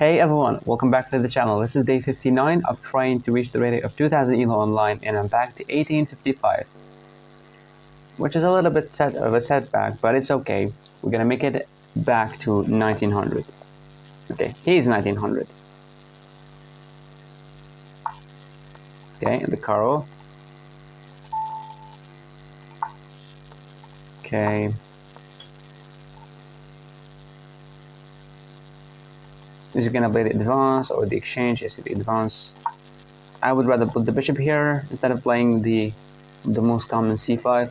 Hey everyone, welcome back to the channel. This is day 59 of trying to reach the rating of 2000 ELO online, and I'm back to 1855, which is a little bit of a setback, but it's okay. We're gonna make it back to 1900. Okay, he's 1900. Okay, the Caro. Okay. Is he gonna play the advance or the exchange? Yes, the advance. I would rather put the bishop here instead of playing the most common c5.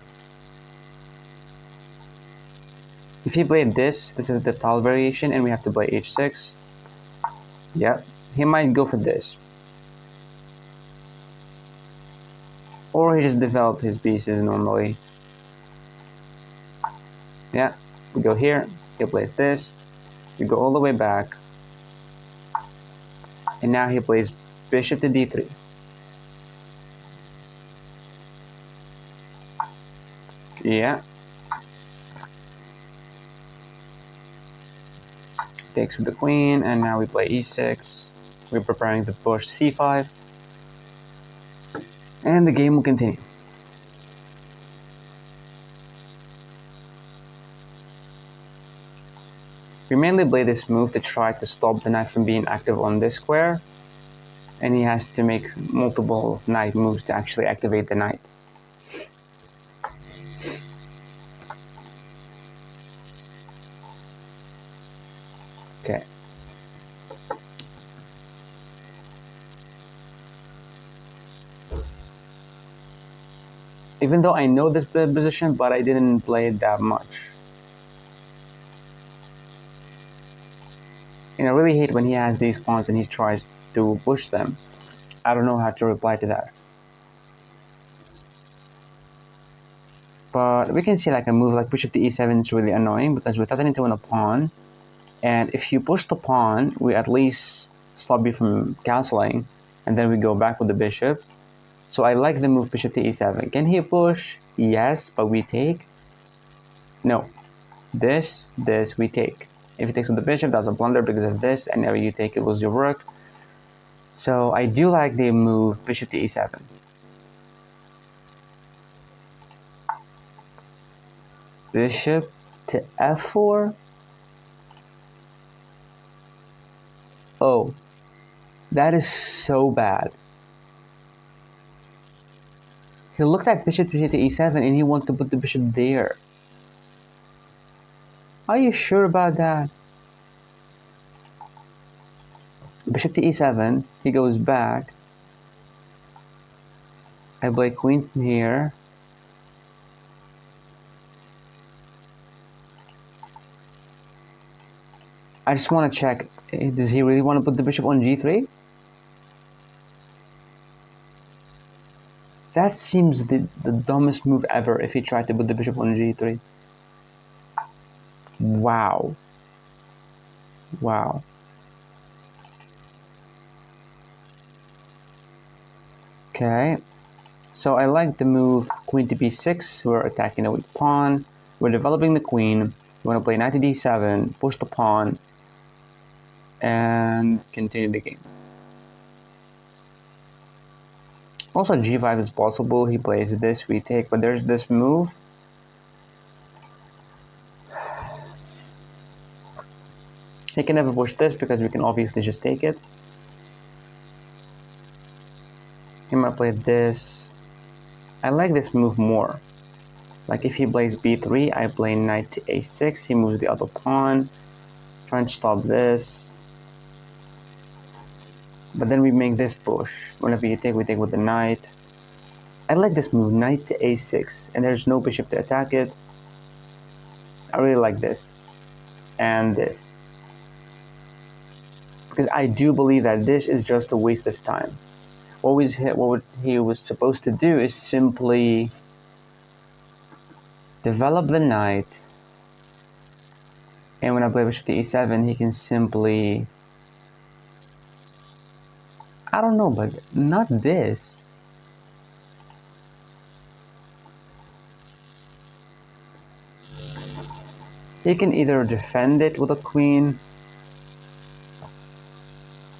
If he played this is the tile variation, and we have to play h6. Yeah, he might go for this. Or he just developed his pieces normally. Yeah, we go here, he plays this, we go all the way back, and now he plays bishop to d3. Yeah. Takes with the queen, and now we play e6. We're preparing to push c5, and the game will continue. We mainly play this move to try to stop the knight from being active on this square, and he has to make multiple knight moves to actually activate the knight. Okay. Even though I know this position, but I didn't play it that much. And I really hate when he has these pawns and he tries to push them. I don't know how to reply to that. But we can see like a move like bishop to e7 is really annoying because we're turning into a pawn. And if you push the pawn, we at least stop you from castling. And then we go back with the bishop. So I like the move bishop to e7. Can he push? Yes, but we take? No. This, we take. If he takes with the bishop, that's a blunder because of this. And if you take, you lose your rook. So I do like the move bishop to e7. Bishop to f4. Oh, that is so bad. He looked at bishop to e7 and he wanted to put the bishop there. Are you sure about that? Bishop to e7, he goes back. I play queen here. I just want to check, does he really want to put the bishop on g3? That seems the dumbest move ever if he tried to put the bishop on g3. Wow. Wow. Okay. So I like the move queen to b6. We're attacking a weak pawn. We're developing the queen. We want to play knight to d7, push the pawn, and continue the game. Also g5 is possible. He plays this, we take, but there's this move. He can never push this because we can obviously just take it. He might play this. I like this move more. Like if he plays b3, I play knight to a6. He moves the other pawn, trying to stop this. But then we make this push. Whenever you take, we take with the knight. I like this move, knight to a6, and there's no bishop to attack it. I really like this. And this. Because I do believe that this is just a waste of time. What he was supposed to do is simply develop the knight. And when I play bishop to e7, he can simply... I don't know, but not this. He can either defend it with a queen,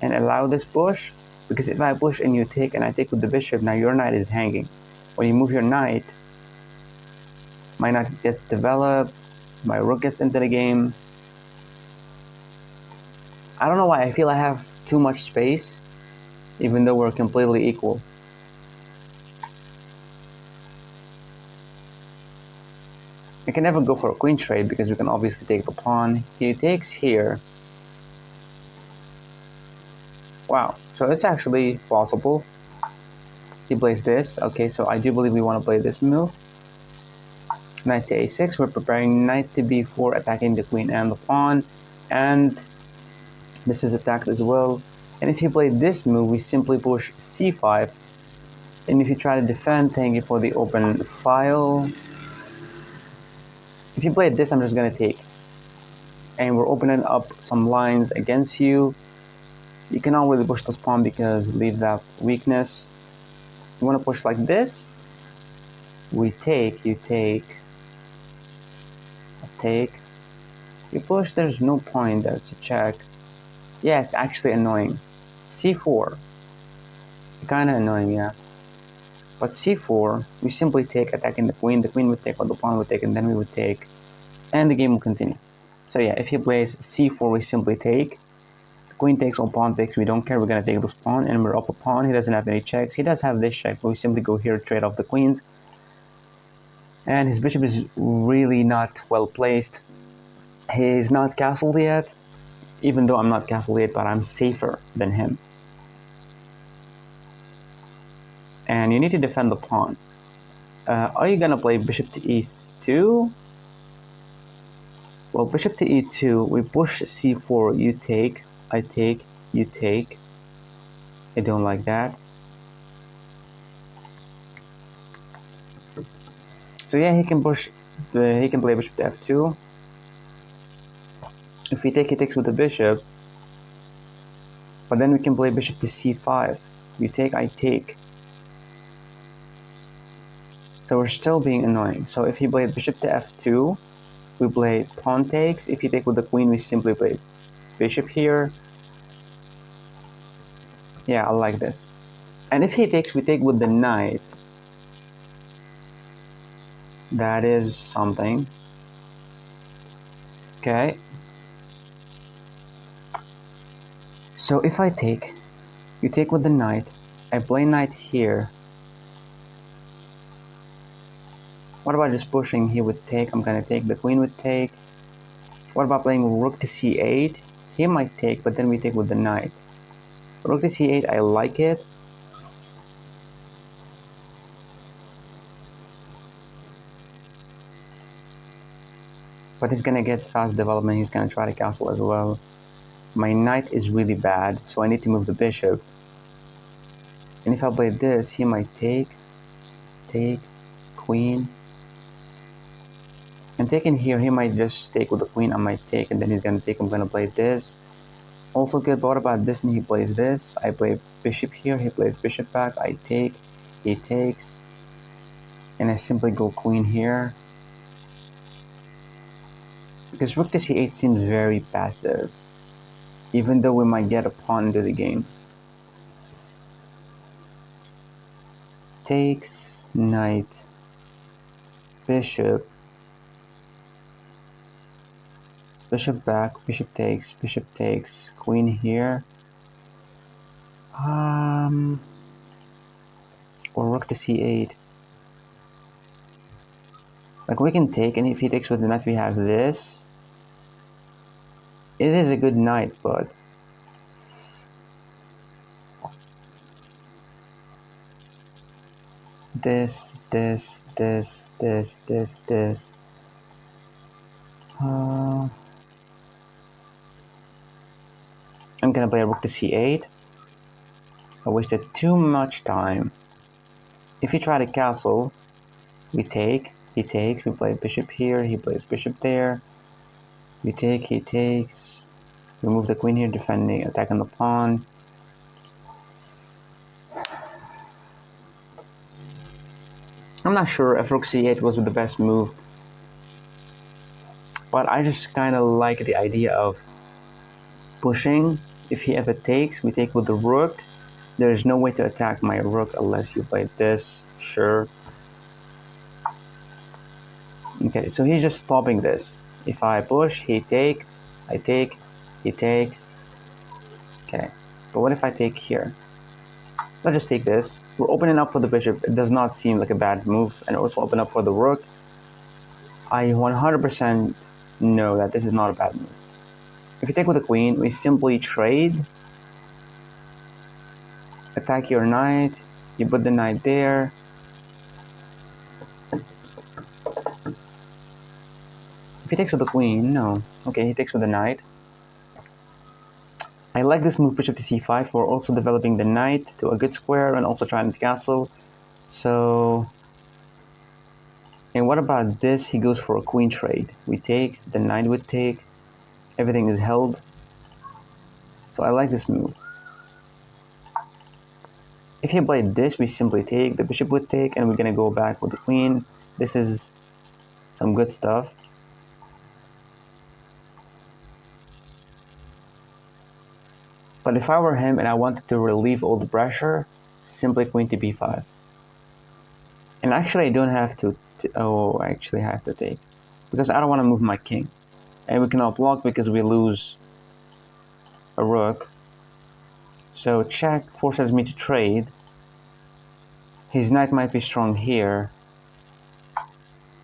and allow this push, because if I push and you take and I take with the bishop, now your knight is hanging. When you move your knight, my knight gets developed, my rook gets into the game. I don't know why I feel I have too much space, even though we're completely equal. I can never go for a queen trade because we can obviously take the pawn. He takes here. Wow, so it's actually possible. He plays this. Okay, so I do believe we want to play this move. Knight to a6. We're preparing knight to b4, attacking the queen and the pawn. And this is attacked as well. And if you play this move, we simply push c5. And if you try to defend, thank you for the open file. If you play this, I'm just going to take. And we're opening up some lines against you. You cannot really push this pawn because leave that weakness. You want to push like this. We take, you take, take. You push, there's no point there to check. Yeah, it's actually annoying. c4. Kinda annoying, yeah. But c4, we simply take, attacking the queen would take, or the pawn would take, and then we would take, and the game will continue. So yeah, if he plays c4, we simply take. The queen takes or pawn takes, we don't care, we're gonna take this pawn, and we're up a pawn. He doesn't have any checks. He does have this check, but we simply go here, trade off the queens. And his bishop is really not well placed. He's not castled yet, even though I'm not castled yet, but I'm safer than him. And you need to defend the pawn. Are you gonna play bishop to e2? Well, bishop to e2, we push c4, you take, I take, you take. I don't like that. So yeah, he can push, he can play bishop to f2. If we take, he takes with the bishop. But then we can play bishop to c5. You take, I take. So we're still being annoying. So if he played bishop to f2, we play pawn takes. If you take with the queen, we simply play bishop here. Yeah, I like this. And if he takes, we take with the knight. That is something. Okay. So if I take, you take with the knight. I play knight here. What about just pushing? He would take. I'm gonna take. The queen would take. What about playing rook to c8? He might take, but then we take with the knight. Rook to c8, I like it. But he's gonna get fast development. He's gonna try to castle as well. My knight is really bad, so I need to move the bishop. And if I play this, he might take, queen. And taking here, he might just take with the queen. I might take, and then he's gonna take. I'm gonna play this. Also good, but what about this? And he plays this. I play bishop here. He plays bishop back. I take, he takes, and I simply go queen here. Because rook to c8 seems very passive, even though we might get a pawn into the game. Takes, knight, bishop, bishop back, bishop takes, queen here. Or rook to c8. Like we can take, and if he takes with the knight, we have this. It is a good knight, but this. I'm gonna play rook to c8. I wasted too much time. If you try to castle, we take, he takes, we play bishop here, he plays bishop there. We take, he takes. We move the queen here, defending, attacking the pawn. I'm not sure if rook c8 was the best move, but I just kind of like the idea of pushing If he ever takes, we take with the rook. There's no way to attack my rook unless you play this. Sure. Okay, so he's just stopping this. If I push, he take, I take, he takes. Okay, but what if I take here? Let's just take this. We're opening up for the bishop. It does not seem like a bad move, and also open up for the rook. I 100% know that this is not a bad move. If you take with the queen, we simply trade, attack your knight, you put the knight there. If he takes with the queen, no. Okay, he takes with the knight. I like this move, bishop to c5, for also developing the knight to a good square and also trying to castle. So, and what about this? He goes for a queen trade. We take, the knight would take, everything is held. So I like this move. If he played this, we simply take, the bishop would take, and we're gonna go back with the queen. This is some good stuff. But if I were him and I wanted to relieve all the pressure, simply queen to b5. And actually I don't have to, oh, I actually have to take. Because I don't want to move my king. And we cannot block because we lose a rook. So check forces me to trade. His knight might be strong here.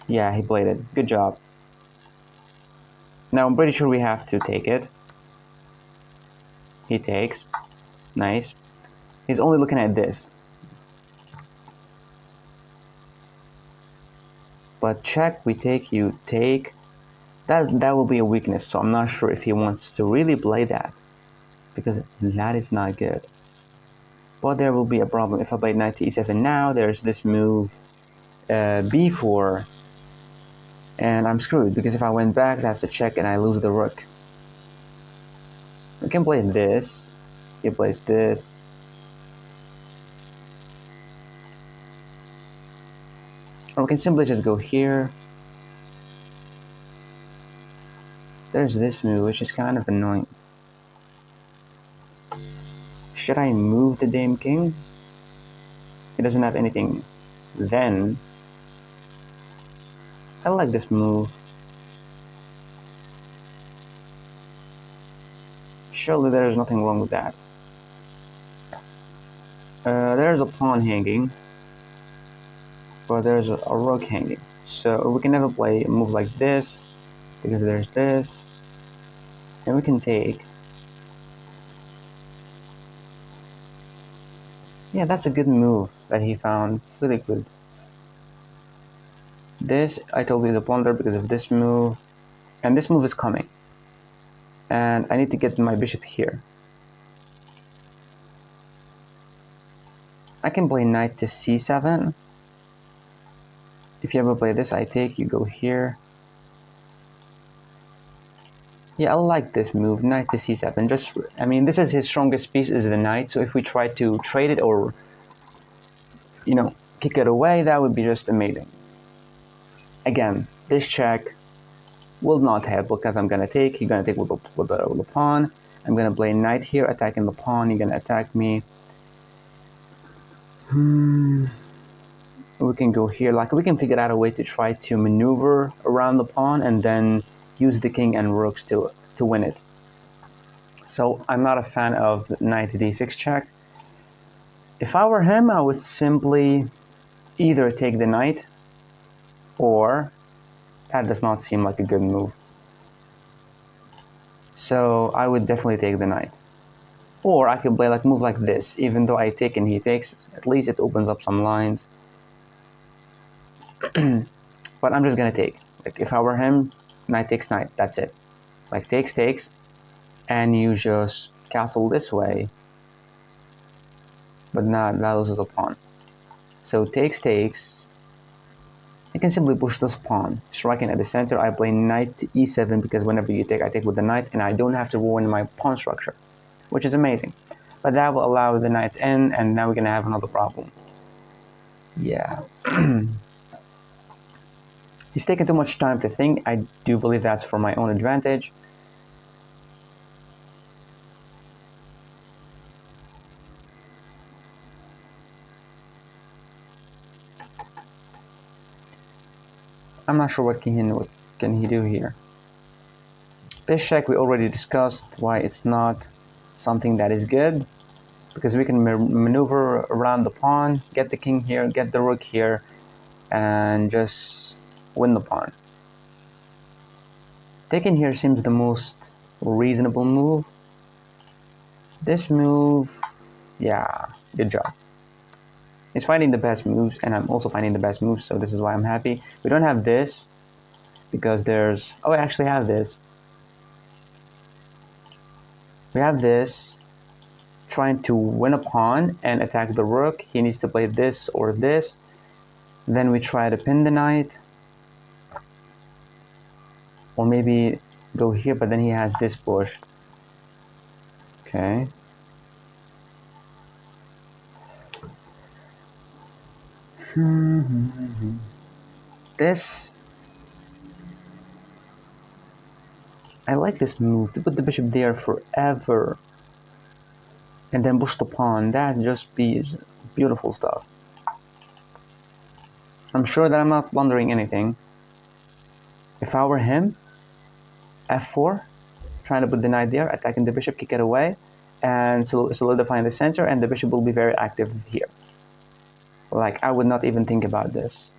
Yeah, he played it. Good job. Now I'm pretty sure we have to take it. He takes. Nice. He's only looking at this. But check, we take, you take. That will be a weakness, so I'm not sure if he wants to really play that. Because that is not good. But there will be a problem. If I play knight to e7 now, there's this move b4. And I'm screwed, because if I went back, that's a check and I lose the rook. We can play this. He plays this. Or we can simply just go here. There's this move, which is kind of annoying. Should I move the dame king? He doesn't have anything. Then, I like this move. Surely there is nothing wrong with that. There's a pawn hanging. But there's a rook hanging. So we can never play a move like this, because there's this. And we can take. Yeah, that's a good move that he found. Really good. This, I told you, is a blunder because of this move. And this move is coming. And I need to get my bishop here. I can play knight to c7. If you ever play this, I take, you go here. Yeah, I like this move, knight to c7. Just, I mean, this is his strongest piece, is the knight. So if we try to trade it or, you know, kick it away, that would be just amazing. Again, this check will not help because I'm gonna take. You're gonna take with the pawn. I'm gonna play knight here, attacking the pawn. You're gonna attack me. We can go here. Like, we can figure out a way to try to maneuver around the pawn and then use the king and rooks to win it. So I'm not a fan of knight d6 check. If I were him, I would simply either take the knight, or that does not seem like a good move. So I would definitely take the knight. Or I could play like move like this. Even though I take and he takes, at least it opens up some lines. But I'm just gonna take. Like, if I were him, knight takes knight. That's it. Like, takes, and you just castle this way. But not, that loses a pawn. So takes. I can simply push this pawn. Striking at the center, I play knight to e7 because whenever you take, I take with the knight, and I don't have to ruin my pawn structure, which is amazing. But that will allow the knight in, and now we're gonna have another problem. Yeah. He's taking too much time to think. I do believe that's for my own advantage. I'm not sure what can he do here. This check we already discussed why it's not something that is good, because we can maneuver around the pawn, get the king here, get the rook here, and just win the pawn. Taking here seems the most reasonable move. This move, yeah, good job. He's finding the best moves, and I'm also finding the best moves, so this is why I'm happy. We don't have this, because there's... Oh, I actually have this. We have this, trying to win a pawn and attack the rook. He needs to play this or this. Then we try to pin the knight. Or maybe go here, but then he has this push. Okay. This... I like this move, to put the bishop there forever. And then push the pawn. That just be beautiful stuff. I'm sure that I'm not blundering anything. If I were him, f4, trying to put the knight there, attacking the bishop, kick it away, and solidifying the center, and the bishop will be very active here. Like, I would not even think about this.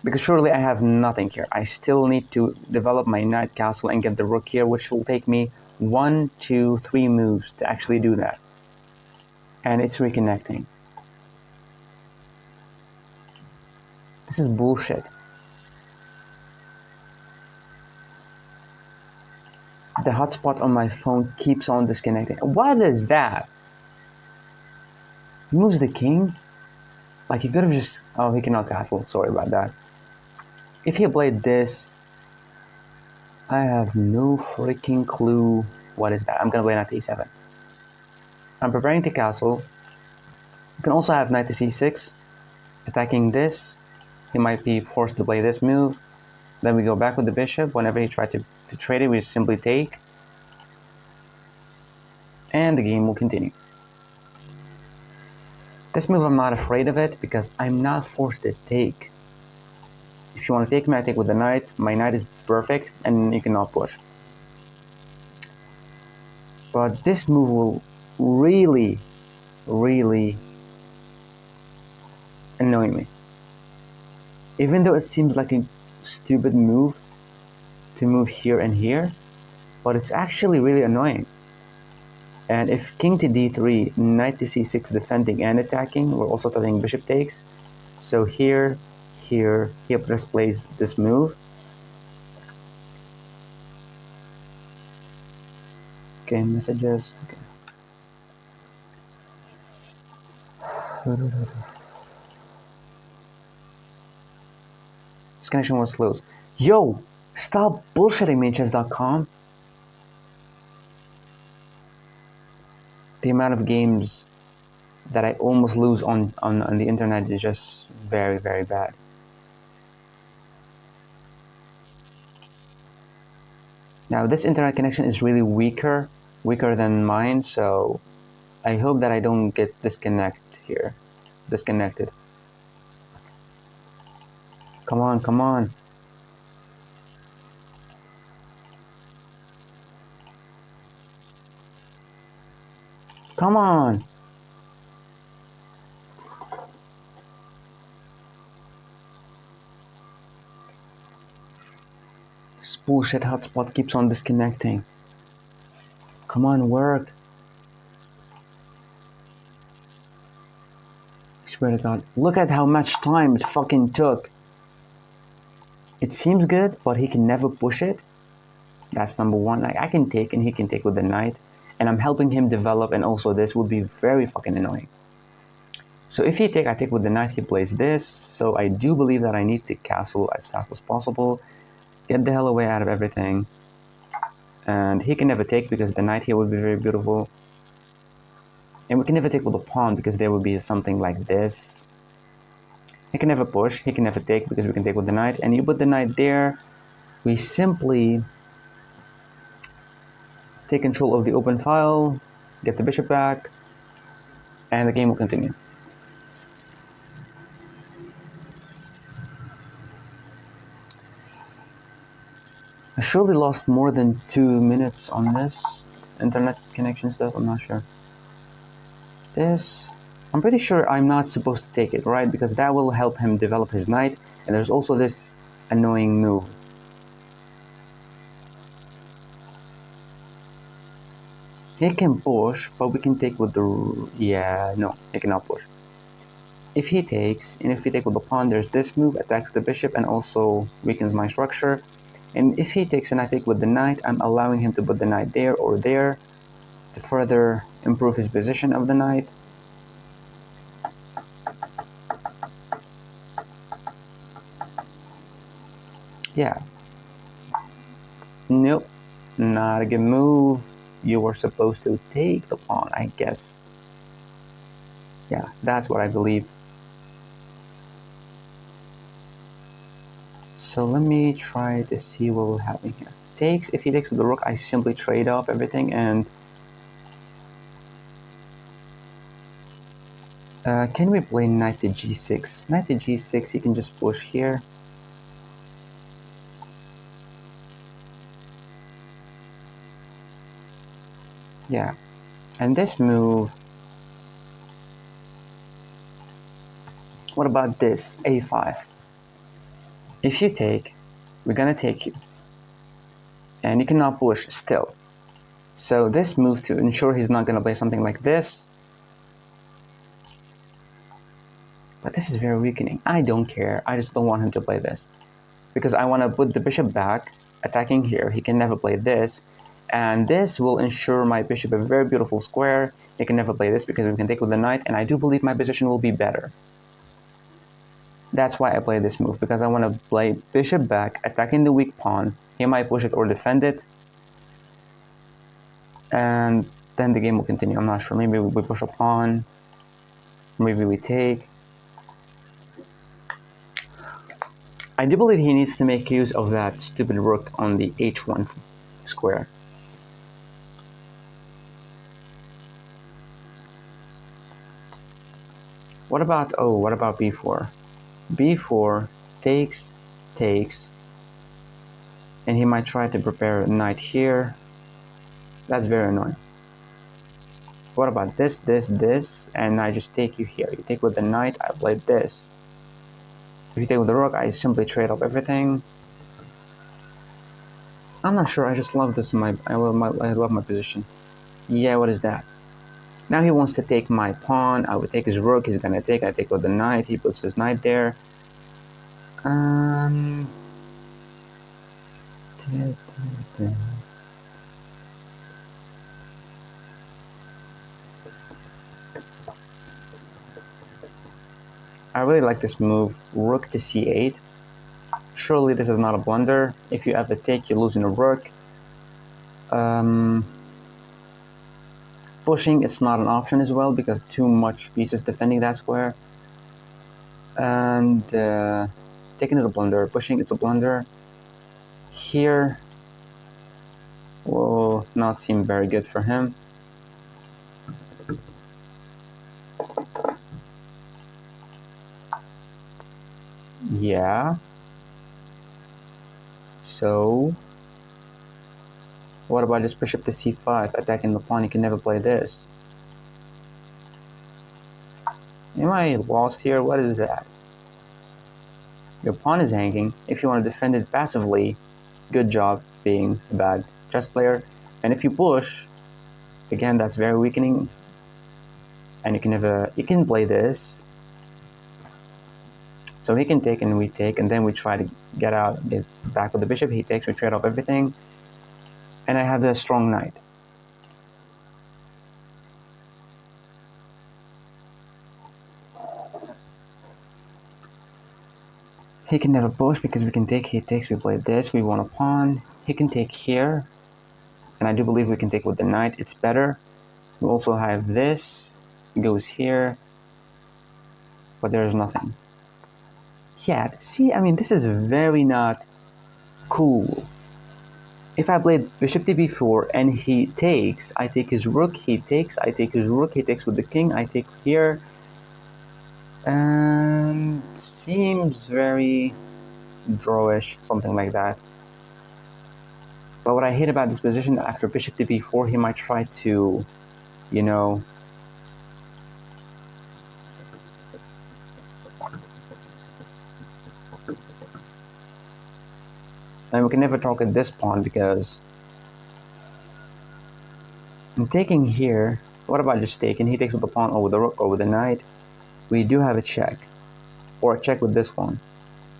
Because surely I have nothing here. I still need to develop my knight castle and get the rook here, which will take me 1, 2, 3 moves to actually do that. And it's reconnecting. This is bullshit. The hotspot on my phone keeps on disconnecting. What is that? He moves the king? Like, he could have just... Oh, he cannot castle. Sorry about that. If he played this, I have no freaking clue. What is that? I'm gonna play knight to e7. I'm preparing to castle. You can also have knight to c6. Attacking this. He might be forced to play this move. Then we go back with the bishop. Whenever he tried to trade it, we just simply take. And the game will continue. This move, I'm not afraid of it because I'm not forced to take. If you want to take me, I take with the knight. My knight is perfect and you cannot push. But this move will really, really annoy me. Even though it seems like a stupid move to move here and here, but it's actually really annoying. And if king to d3, knight to c6 defending and attacking, we're also threatening bishop takes. So here, here, he just plays this move. Okay, messages. Okay. This connection was close. Yo, stop bullshitting me, chess.com. The amount of games that I almost lose on the internet is just very, very bad. Now, this internet connection is really weaker than mine, so I hope that I don't get disconnected. Come on, come on. Come on. This bullshit hotspot keeps on disconnecting. Come on, work. I swear to God. Look at how much time it fucking took. It seems good, but he can never push it. That's number one. Like, I can take and he can take with the knight. And I'm helping him develop, and also this would be very fucking annoying. So if he take, I take with the knight, he plays this. So I do believe that I need to castle as fast as possible. Get the hell away out of everything. And he can never take because the knight here would be very beautiful. And we can never take with the pawn because there would be something like this. He can never push, he can never take because we can take with the knight. And you put the knight there, we simply take control of the open file, get the bishop back, and the game will continue. surely lost more than 2 minutes on this internet connection stuff. I'm not sure. This, I'm pretty sure I'm not supposed to take it, right? Because that will help him develop his knight. And there's also this annoying move. He can push, but we can take with the... Yeah, no, he cannot push. If he takes, and if we take with the pawn, there's this move, attacks the bishop and also weakens my structure. And if he takes and I take with the knight, I'm allowing him to put the knight there or there to further improve his position of the knight. Yeah. Nope. Not a good move. You were supposed to take the pawn, I guess. Yeah, that's what I believe. So let me try to see what will happen here. Takes, if he takes with the rook, I simply trade off everything and... can we play knight to g6? Knight to g6, he can just push here. Yeah, and this move... What about this, a5? If you take, we're gonna take you. And you cannot push still. So this move, to ensure he's not gonna play something like this... But this is very weakening. I don't care. I just don't want him to play this. Because I want to put the bishop back, attacking here. He can never play this. And this will ensure my bishop a very beautiful square. He can never play this because we can take with the knight. And I do believe my position will be better. That's why I play this move. Because I want to play bishop back, attacking the weak pawn. He might push it or defend it. And then the game will continue. I'm not sure. Maybe we push a pawn. Maybe we take. I do believe he needs to make use of that stupid rook on the h1 square. What about b4? b4 takes, and he might try to prepare a knight here. That's very annoying. What about this, and I just take you here. You take with the knight, I play this. If you take with the rook, I simply trade off everything. I'm not sure, I just love this. I love my position. Yeah, what is that? Now he wants to take my pawn. I would take his rook. He's gonna take. I take with the knight. He puts his knight there. I really like this move. Rook to c8. Surely this is not a blunder. If you ever take, you're losing a rook. Pushing, it's not an option as well because too much pieces defending that square. And taking is a blunder. Pushing, it's a blunder. Here will not seem very good for him. Yeah. So what about just bishop to c5, attacking the pawn? You can never play this. Am I lost here? What is that? Your pawn is hanging. If you want to defend it passively, good job being a bad chess player. And if you push, again, that's very weakening. And you can play this. So he can take and we take, and then we try to get back with the bishop. He takes, we trade off everything. And I have the strong knight. He can never push because we can take, he takes, we play this, we want a pawn. He can take here, and I do believe we can take with the knight, it's better. We also have this, it goes here, but there's nothing. Yeah, see, I mean, this is very not cool. If I played bishop to b4 and he takes, I take his rook, he takes, I take his rook, he takes with the king, I take here. And seems very drawish, something like that. But what I hate about this position, after bishop to b4, he might try to, you know, and we can never target this pawn because I'm taking here. What about just taking? He takes with the pawn or with the rook or with the knight. We do have a check, or a check with this one.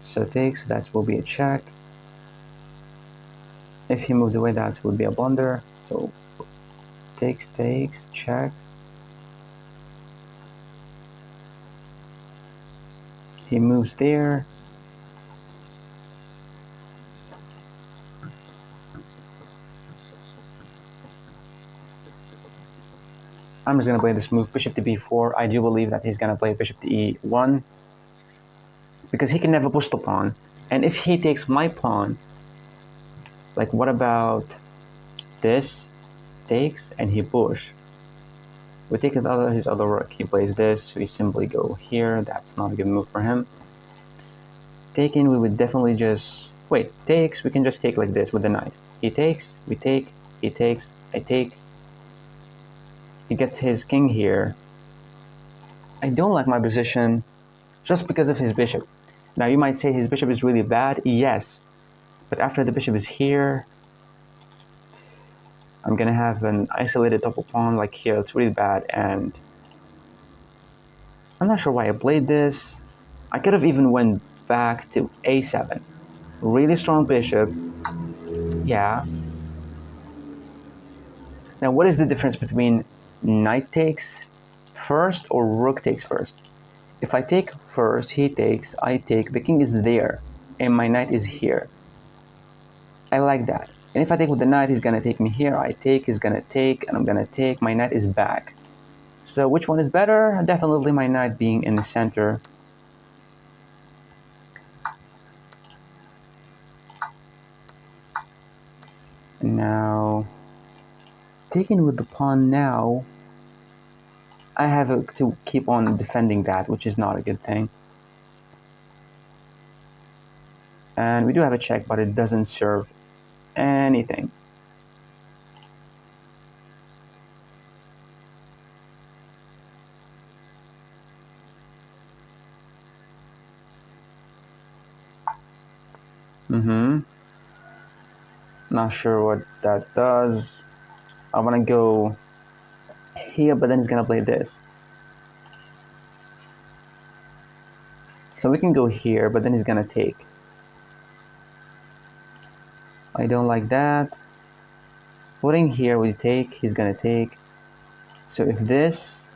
So takes, that will be a check. If he moved away, that would be a blunder. So takes, check. He moves there. I'm just going to play this move, bishop to b4. I do believe that he's going to play bishop to e1 because he can never push the pawn. And if he takes my pawn, like what about this? Takes and he push. We take his other rook. He plays this. We simply go here. That's not a good move for him. Taking, we would definitely just wait. Takes, we can just take like this with the knight. He takes, we take, he takes, I take. He gets his king here. I don't like my position just because of his bishop. Now you might say his bishop is really bad. Yes, but after the bishop is here, I'm gonna have an isolated double pawn like here. It's really bad, and I'm not sure why I played this. I could have even went back to a7. Really strong bishop. Yeah. Now what is the difference between knight takes first or rook takes first? If I take first, he takes, I take, the king is there, and my knight is here. I like that. And if I take with the knight, he's gonna take me here, I take, he's gonna take, and I'm gonna take, my knight is back. So which one is better? Definitely my knight being in the center. Now, taking with the pawn now, I have to keep on defending that, which is not a good thing. And we do have a check, but it doesn't serve anything. Not sure what that does. I want to go here, but then he's gonna play this. So we can go here, but then he's gonna take. I don't like that. Putting here, we take, he's gonna take. So if this,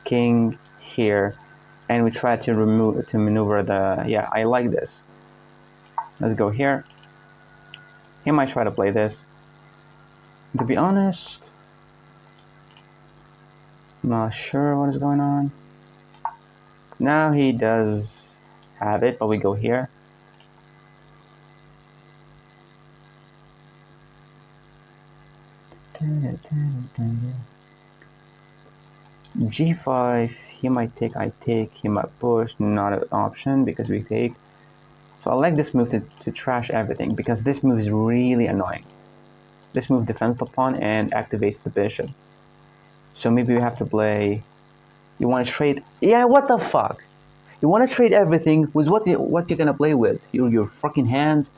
king here, and we try to maneuver the, yeah, I like this. Let's go here. He might try to play this. To be honest, I'm not sure what is going on. Now he does have it, but we go here. G5, he might take, I take, he might push, not an option because we take. So I like this move to trash everything because this move is really annoying. This move defends the pawn and activates the bishop. So maybe we have to play, you want to trade, yeah, what the fuck? You want to trade everything with what you're gonna play with, your fucking hands.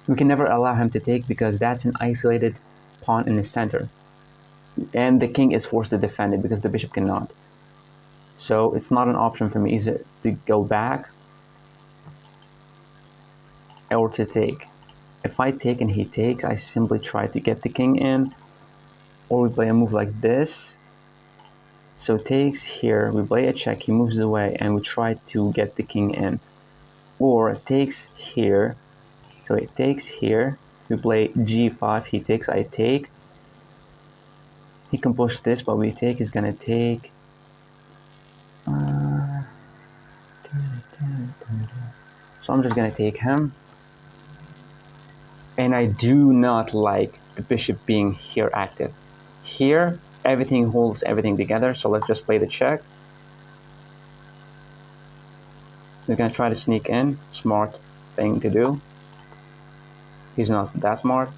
We can never allow him to take because that's an isolated pawn in the center. And the king is forced to defend it because the bishop cannot. So it's not an option for me, is it to go back or to take? If I take and he takes, I simply try to get the king in, or we play a move like this. So takes here, we play a check, he moves away, and we try to get the king in. Or takes here, so it takes here, we play g5, he takes, I take. He can push this, but we take, he's gonna take. So I'm just gonna take him. And I do not like the bishop being here active. Here, everything holds everything together, so let's just play the check. He's gonna try to sneak in. Smart thing to do. He's not that smart.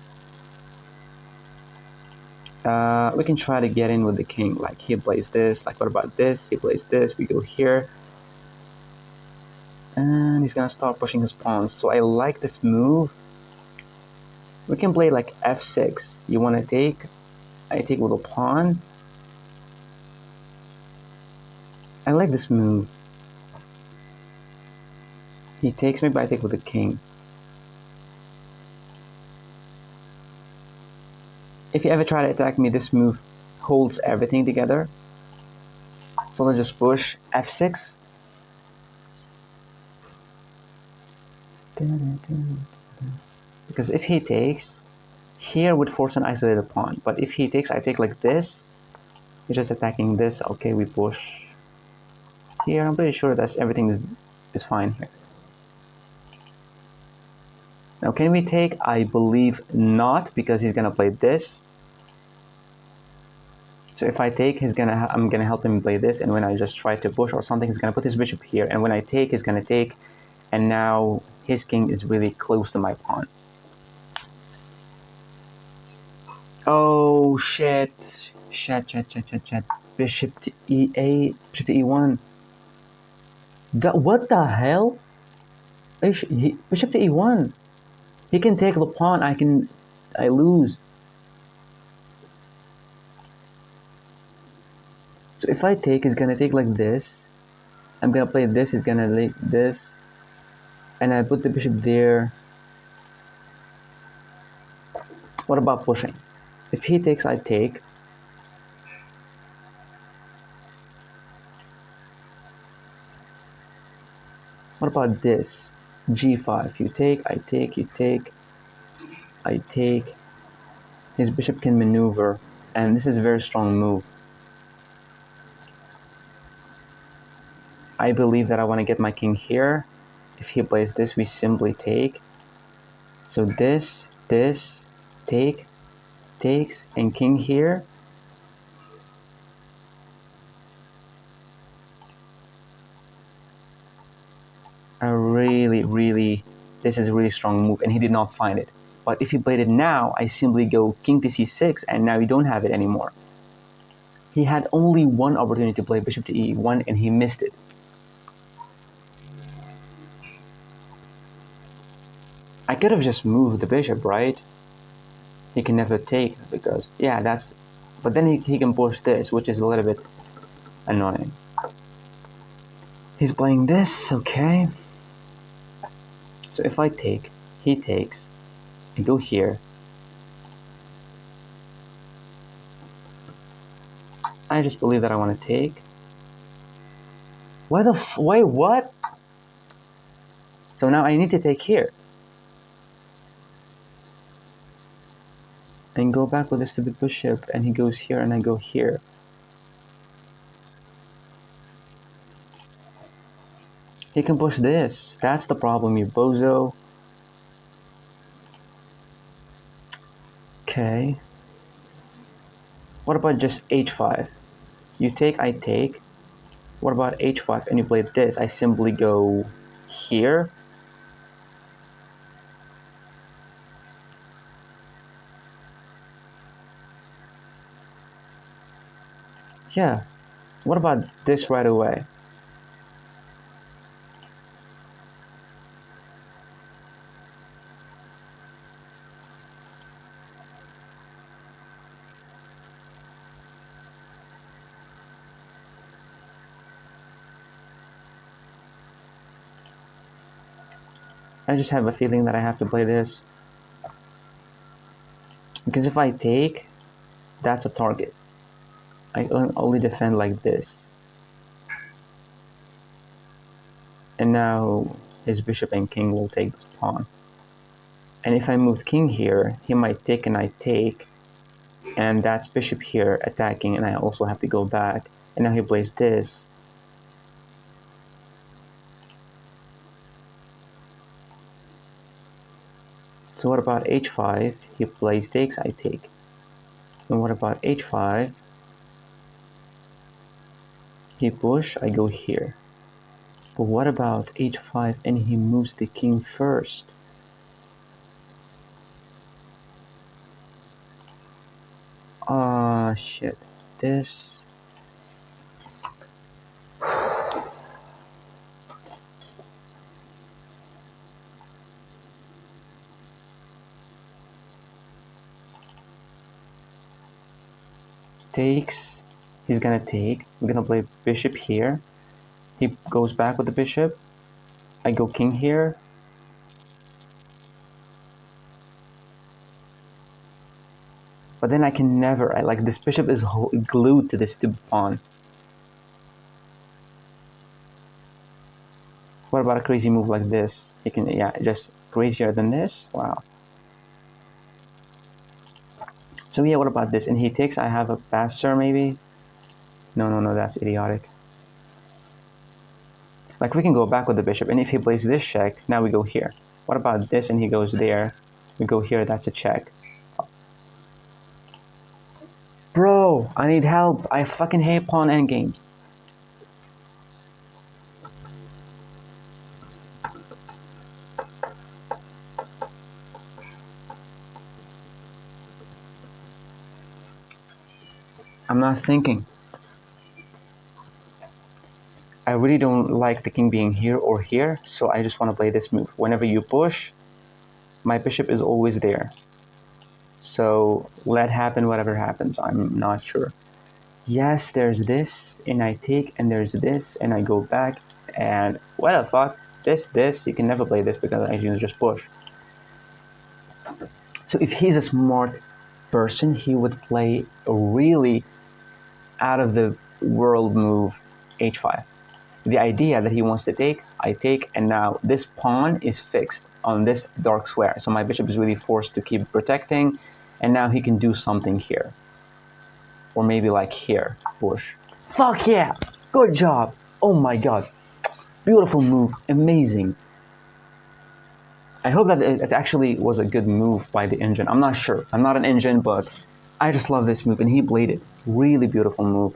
We can try to get in with the king. Like he plays this. Like what about this? He plays this. We go here. And he's gonna start pushing his pawns. So I like this move. We can play like f6. You wanna take? I take with a pawn. I like this move. He takes me, but I take with the king. If you ever try to attack me, this move holds everything together. So let's just push f6. Because if he takes, here would force an isolated pawn. But if he takes, I take like this. He's just attacking this. Okay, we push here. I'm pretty sure that everything is fine here. Now, can we take? I believe not, because he's gonna play this. So if I take, I'm gonna help him play this, and when I just try to push or something, he's gonna put his bishop here, and when I take, he's gonna take, and now his king is really close to my pawn. Oh shit! Shit! Bishop to e8, bishop to e1. What the hell? Bishop to e1. He can take the pawn. I lose. So if I take, he's gonna take like this. I'm gonna play this. He's gonna take this, and I put the bishop there. What about pushing? If he takes, I take. What about this? G5. You take, I take, you take, I take. His bishop can maneuver, and this is a very strong move. I believe that I want to get my king here. If he plays this, we simply take. So this, take, takes, and king here. This is a really strong move, and he did not find it. But if he played it now, I simply go king to c6, and now you don't have it anymore. He had only one opportunity to play bishop to e1, and he missed it. I could have just moved the bishop, right? He can never take, because, yeah, that's... But then he can push this, which is a little bit annoying. He's playing this, okay. So if I take, he takes, I go here. I just believe that I want to take. Why, what? So now I need to take here. And go back with the stupid bishop, and he goes here, and I go here. He can push this. That's the problem, you bozo. Okay. What about just h5? You take, I take. What about h5 and you play this? I simply go here. Yeah. What about this right away? I just have a feeling that I have to play this. Because if I take, that's a target. I only defend like this. And now his bishop and king will take this pawn. And if I moved king here, he might take and I take. And that's bishop here attacking, and I also have to go back. And now he plays this. So what about h5? He plays takes, I take. And what about h5? He push, I go here. But what about h5 and he moves the king first? Ah, shit. This... takes. He's gonna take. We're gonna play bishop here. He goes back with the bishop. I go king here. But then I can never... like, this bishop is glued to this stupid pawn. What about a crazy move like this? He can... yeah, just crazier than this? Wow. So yeah, what about this? And he takes... I have a passer, maybe? No, that's idiotic. Like, we can go back with the bishop, and if he plays this check, now we go here. What about this, and he goes there? We go here, that's a check. Bro, I need help. I fucking hate pawn endgame. I'm not thinking. I really don't like the king being here or here, so I just want to play this move. Whenever you push, my bishop is always there. So let happen whatever happens. I'm not sure. Yes, there's this, and I take, and there's this, and I go back, and what the fuck? This, you can never play this because I can just push. So if he's a smart person, he would play a really out of the world move h5. The idea that he wants to take, I take, and now this pawn is fixed on this dark square. So my bishop is really forced to keep protecting, and now he can do something here. Or maybe like here, push. Fuck yeah! Good job! Oh my god. Beautiful move, amazing. I hope that it actually was a good move by the engine. I'm not sure. I'm not an engine, but I just love this move, and he played it. Really beautiful move.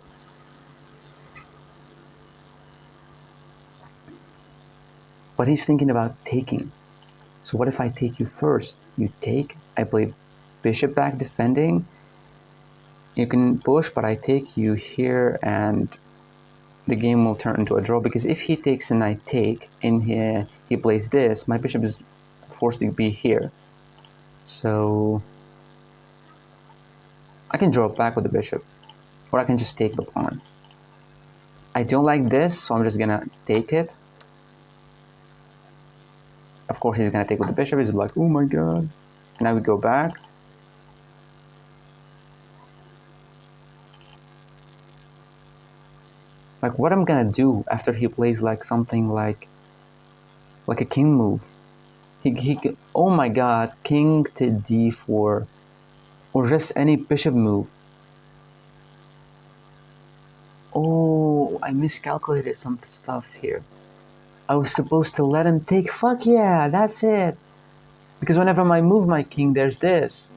But he's thinking about taking. So what if I take you first? You take, I play bishop back defending. You can push, but I take you here, and the game will turn into a draw, because if he takes and I take, and he plays this, my bishop is forced to be here. So I can draw back with the bishop, or I can just take the pawn. I don't like this, so I'm just gonna take it. Of course, he's gonna take with the bishop. He's like, oh my god. And now we go back. Like, what I'm gonna do after he plays like something like a king move. Oh my god, king to d4, or just any bishop move. Oh, I miscalculated some stuff here. I was supposed to let him take. Fuck yeah, that's it. Because whenever I move my king, there's this.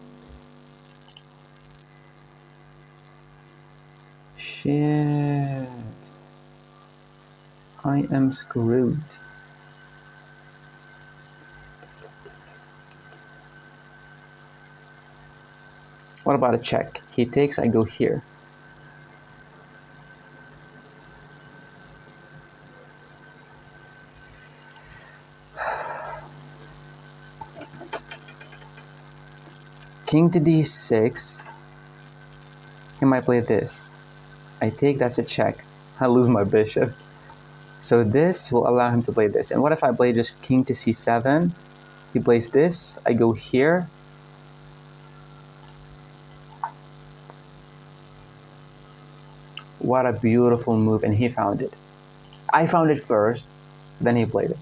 Shit. I am screwed. What about a check? He takes, I go here. King to d6. He might play this. I take, that's a check. I lose my bishop. So this will allow him to play this. And what if I play just king to c7? He plays this, I go here. What a beautiful move, and he found it. I found it first, then he played it.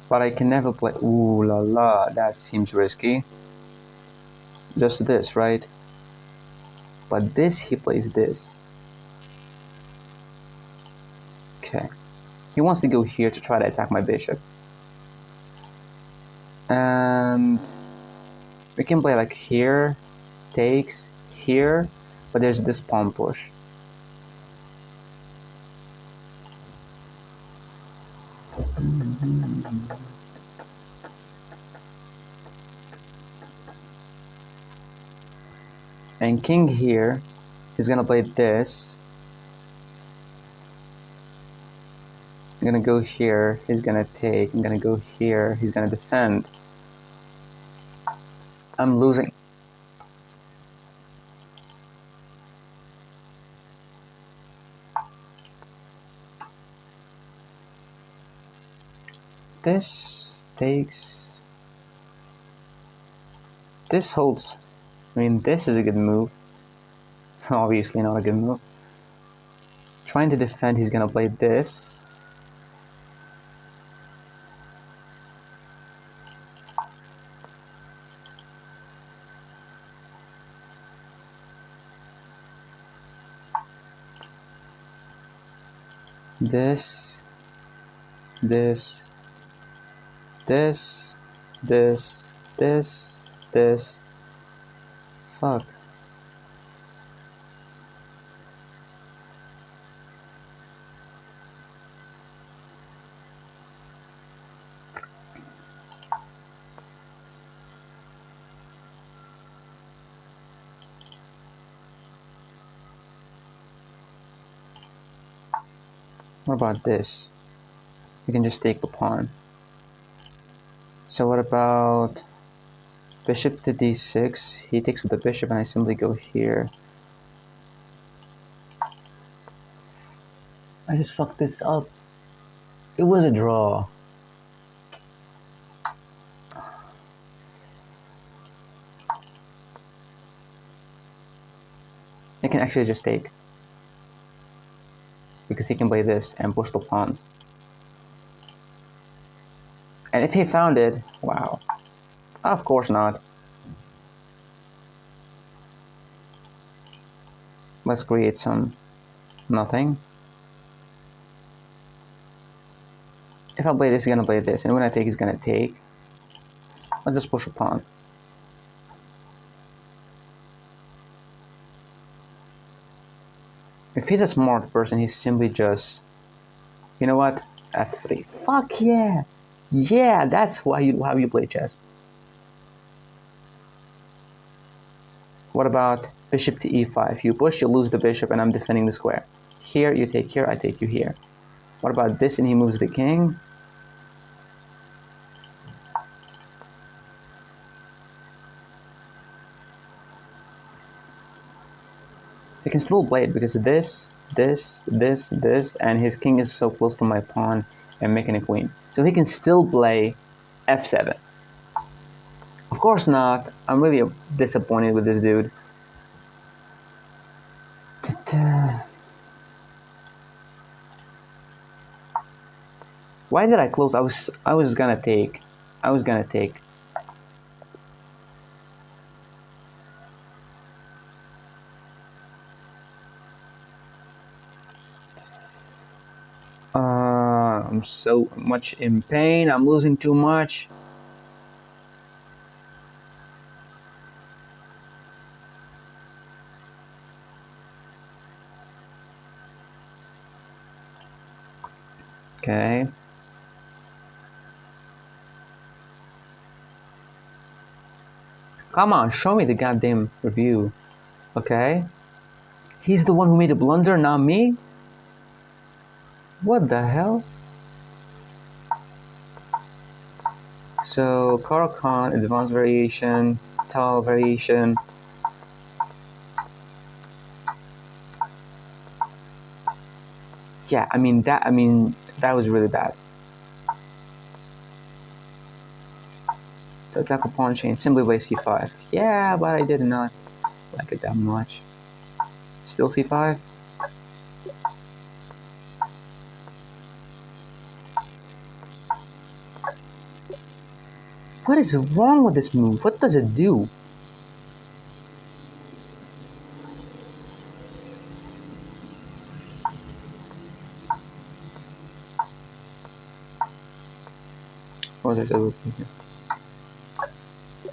But I can never play... Ooh la la, that seems risky. Just this, right? But this, he plays this. Okay. He wants to go here to try to attack my bishop. And we can play like here, takes, here, but there's this pawn push. And king here, he's gonna play this. I'm gonna go here, he's gonna take. I'm gonna go here, he's gonna defend. I'm losing. This takes. This holds. I mean, this is a good move. Obviously not a good move. Trying to defend, he's gonna play this. This. This. This. This. This. This. Fuck. What about this? We can just take the pawn. So what about bishop to d6? He takes with the bishop and I simply go here. I just fucked this up. It was a draw. I can actually just take. Because he can play this and push the pawns. And if he found it, wow. Of course not. Let's create some nothing. If I play this, he's gonna play this. And when I take, he's gonna take. Let's just push a pawn. If he's a smart person, he's simply just, you know what? F3. Fuck yeah! Yeah, that's how you play chess. What about bishop to e5? You push, you lose the bishop, and I'm defending the square. Here, you take here, I take you here. What about this? And he moves the king. He can still play it because this, and his king is so close to my pawn and making a queen. So he can still play f7. Of course not. I'm really disappointed with this dude. Why did I close? I was gonna take. I was gonna take. I'm so much in pain. I'm losing too much. Okay. Come on, show me the goddamn review. Okay. He's the one who made a blunder, not me? What the hell? So, Carl Khan, advanced variation, tall variation. Yeah, I mean that was really bad. So attack a pawn chain, simply play c5. Yeah, but I did not like it that much. Still c5. What is wrong with this move? What does it do? Oh, there's everything here.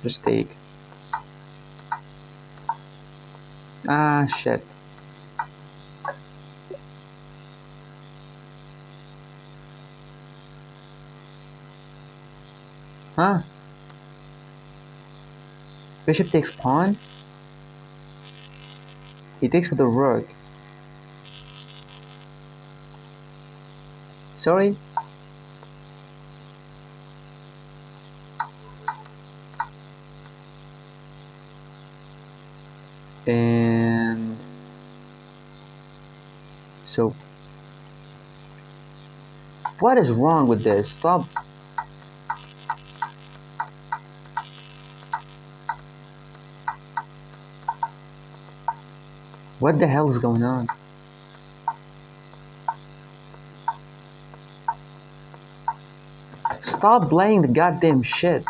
Just take. Ah, shit. Huh? Bishop takes pawn? He takes with the rook. Sorry? And so what is wrong with this? Stop. What the hell is going on? Stop playing the goddamn shit.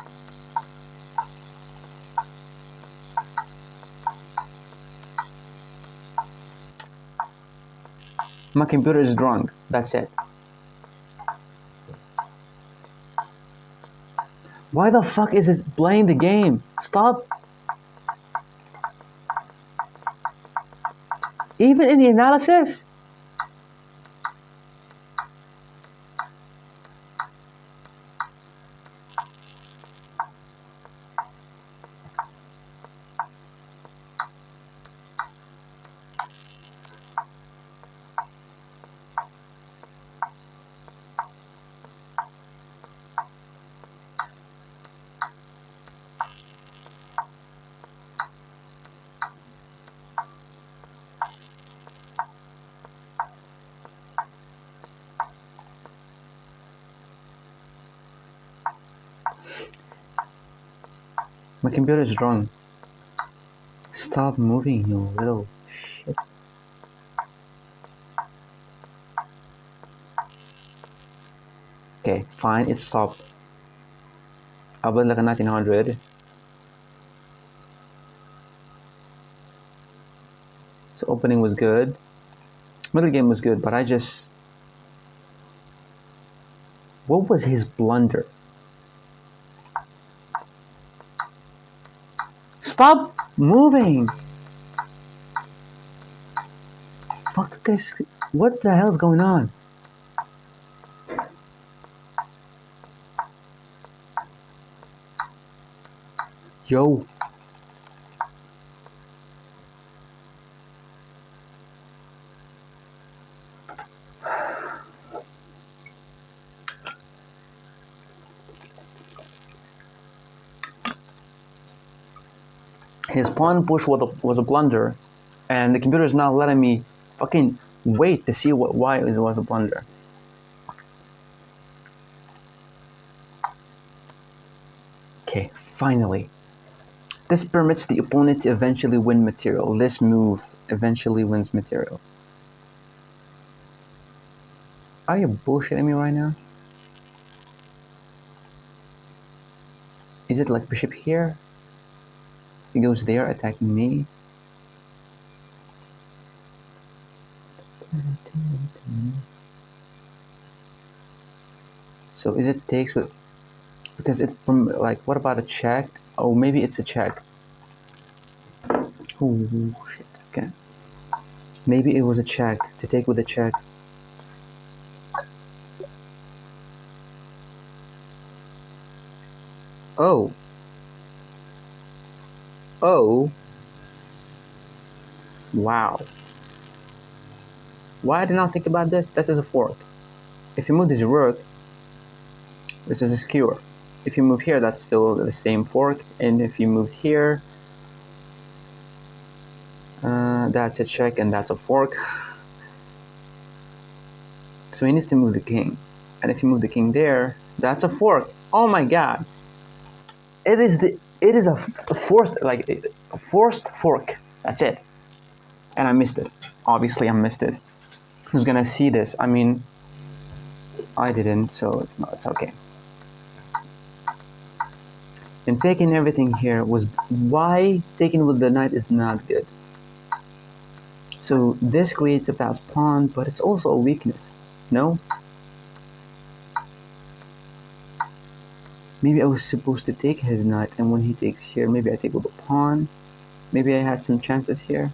My computer is drunk. That's it. Why the fuck is it playing the game? Stop. Even in the analysis? My computer is drunk. Stop moving, you little shit. Okay, fine, it stopped. I'll build like a 1900. So opening was good. Middle game was good, but I just... What was his blunder? Stop moving! Fuck this. What the hell's going on? Yo. His pawn push was a blunder, and the computer is not letting me fucking wait to see why it was a blunder. Okay, finally. This permits the opponent to eventually win material. This move eventually wins material. Are you bullshitting me right now? Is it like bishop here? He goes there attacking me. So is it takes with... Because it from like, what about a check? Oh, maybe it's a check. Oh shit, okay. Maybe it was a check, to take with a check. Oh. Oh. Wow. Why did I not think about this? This is a fork. If you move this rook, this is a skewer. If you move here, that's still the same fork. And if you moved here, that's a check and that's a fork. So he needs to move the king. And if you move the king there, that's a fork. Oh my god. It is a forced, like a forced fork. That's it. And I missed it. Obviously I missed it. Who's gonna see this? I mean, I didn't, so it's okay. And taking everything here was why taking with the knight is not good. So this creates a fast pawn, but it's also a weakness. No? Maybe I was supposed to take his knight, and when he takes here, maybe I take with the pawn. Maybe I had some chances here.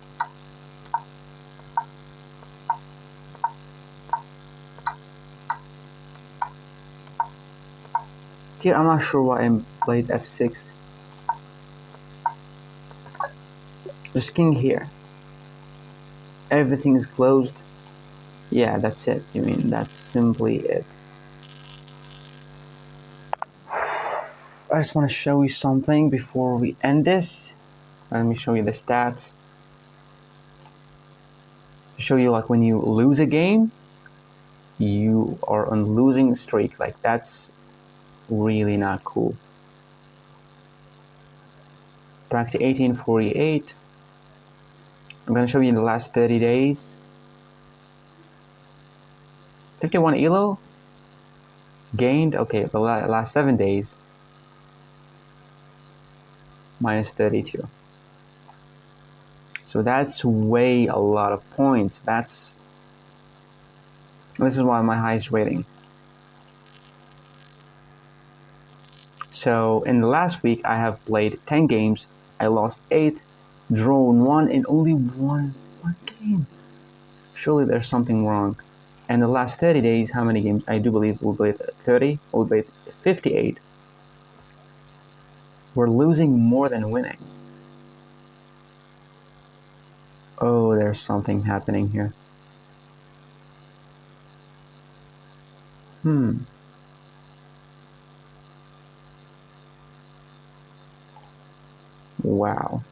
Here, I'm not sure why I played f6. Just king here. everything is closed. Yeah, that's it. I mean, that's simply it. I just want to show you something before we end this. Let me show you the stats. To show you, like, when you lose a game, you are on losing streak. Like, that's really not cool. Back to 1848. I'm gonna show you in the last 30 days. 51 elo gained. Okay, the last 7 days minus 32. So that's way a lot of points. This is why my highest rating. So in the last week, I have played 10 games. I lost 8, drawn 1, and only won 1 game. Surely there's something wrong. And the last 30 days, how many games? I do believe we played 30. We played 58. We're losing more than winning. Oh, there's something happening here. Wow.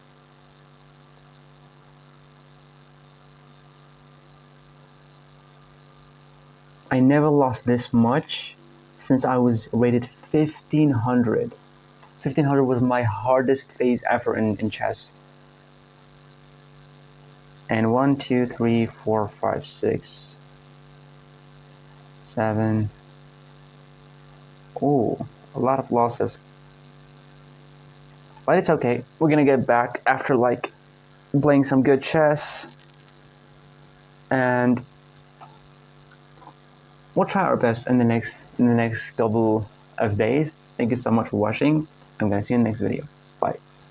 I never lost this much since I was rated 1500. 1500 was my hardest phase ever in chess. And 1, 2, 3, 4, 5, 6, 7. Oh, a lot of losses. But it's okay. We're gonna get back after like playing some good chess, and we'll try our best in the next couple of days. Thank you so much for watching. I'm gonna see you in the next video. Bye.